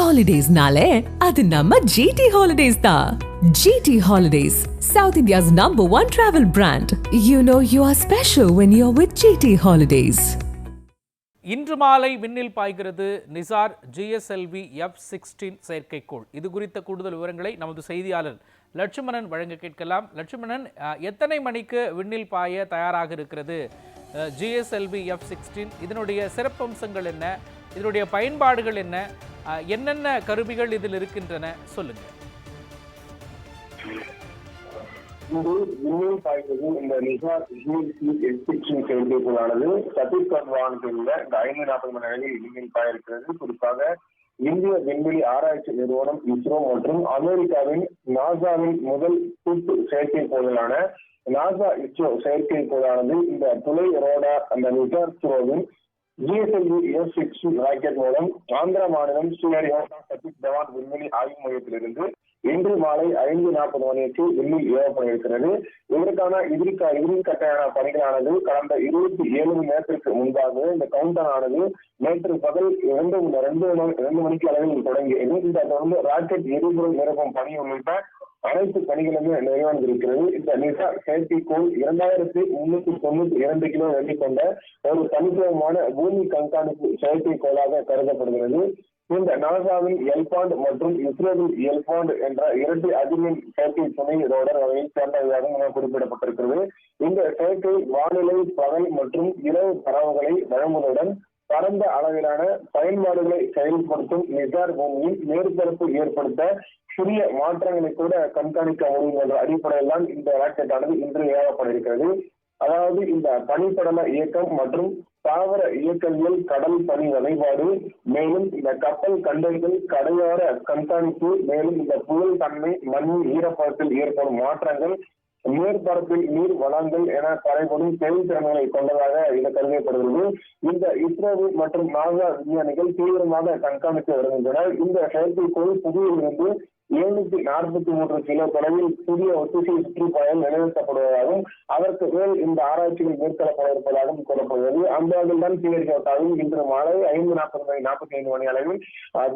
Holidays-nale, adu namma GT Holidays da. GT Holidays, South India's #1 travel brand. You know you are special when you're with GT Holidays. இன்று மாலை விண்ணில் பாய்கிறது Nisar GSLV F-16 செயற்கைக்கோள். இது குறித்த கூடுதல் விவரங்களை நமது செய்தியாளர் லட்சுமணன் வழங்க கேட்கலாம். லட்சுமணன், எத்தனை மணிக்கு விண்ணில் பாய தயாராக இருக்கிறது GSLV F-16? இதனுடைய சிறப்பம்சங்கள் என்ன, இதனுடைய பயன்பாடுகள் என்ன, என்னென்ன கருவிகள் இதில் இருக்கின்றன, சொல்லுங்க. விண்ணில் பாய்வது இந்த நிசார் F-16 செயற்கைக்கோளானது சத்தீஸ்கர் மாநிலத்தில் உள்ள இந்த 540 மணி நேரங்களில் விண்ணில் பாய இருக்கிறது. குறிப்பாக இந்திய விண்வெளி ஆராய்ச்சி நிறுவனம் இஸ்ரோ மற்றும் அமெரிக்காவின் நாசாவின் முதல் கூட்டு செயற்கைக்கோளான நாசா இஸ்ரோ செயற்கைக்கோளானது இந்த துளை ரோடா அந்த நிசார் துரோவின் GSLV F-16 ராக்கெட் மூலம் ஆந்திர மாநிலம் ஸ்ரீஹரிகோட்டா சதீஷ் தவான் விண்வெளி ஆய்வு மையத்திலிருந்து இன்று மாலை 5:40 மணிக்கு விண்ணில் ஏவப்பட இருக்கிறது. இதற்கான இறுதிக்கட்டான பணிகளானது கடந்த 27 மணி நேரத்திற்கு முன்பாக இந்த கவுண்டர் ஆனது நேற்று பகல் 2 மணிக்கு அளவில் தொடங்கியது. இந்த தொடர்ந்து ராக்கெட் எரிபொருள் நிரப்பும் பணி உள்ளிட்ட அனைத்து பணிகளுமே நிறைவடைந்திருக்கிறது. இந்த நிசார் செயற்கைக்கோள் 2392 கிலோ எடை கொண்ட ஒரு தனித்துவமான பூமி கண்காணிப்பு செயற்கைக்கோளாக கருதப்படுகிறது. இந்த நாசாவின் எல்பாண்ட் மற்றும் இஸ்ரோவின் எல்பாண்ட் என்ற இரண்டு அதிர்வெண் செயற்கை துணை ரோடர் வகையை சேர்ந்ததாக குறிப்பிடப்பட்டிருக்கிறது. இந்த செயற்கை வானிலை, பகல் மற்றும் இரவு தரவுகளை வழங்குவதுடன் பரந்த அளவிலான பயன்பாடுகளை செயல்படுத்தும் நிசார் பூமியில் மேற்பரப்பு ஏற்படுத்த சிறிய மாற்றங்களை கூட கண்காணிக்க முடியும் என்ற அடிப்படையில் தான் இந்த ராக்கெட் ஆனது இன்று ஏவப்பட இருக்கிறது. அதாவது இந்த பனிப்படல இயக்கம் மற்றும் தாவர இயக்கவியல், கடல் பனி வகைப்பாடு, மேலும் இந்த கப்பல் கண்டறிதல், கடையோர கண்காணிப்பு, மேலும் இந்த புயல் தன்மை, மண்ணின் ஈரப்பதத்தில் ஏற்படும் மாற்றங்கள், மேற்பரப்பில் நீர் வளங்கள் என படைபடும் செயல்திறன்களை கொண்டதாக இது கருதப்படுகிறது. இந்த இஸ்ரோ மற்றும் நாசா விஞ்ஞானிகள் தீவிரமாக கண்காணித்து வருகின்றனர். இந்த செயற்கைக்கோள் புதியிலிருந்து 743 கிலோ தொலைவில் புதிய ஒத்திசை சுற்றுப்பயணம் நிலைநிறுத்தப்படுவதாகவும் அதற்கு மேல் இந்த ஆராய்ச்சிகள் மேற்கொள்ளப்பட இருப்பதாகவும் கூறப்படுகிறது. அந்த ஆண்டில் தான் ஸ்ரீஹரிகோட்டாவில் இன்று மாலை 5:45 மணி அளவில்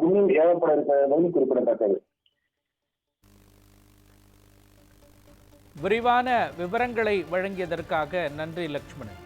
விண்ணில் ஏவப்பட இருப்பது குறிப்பிடத்தக்கது. விரிவான விவரங்களை வழங்கியதற்காக நன்றி லட்சுமணன்.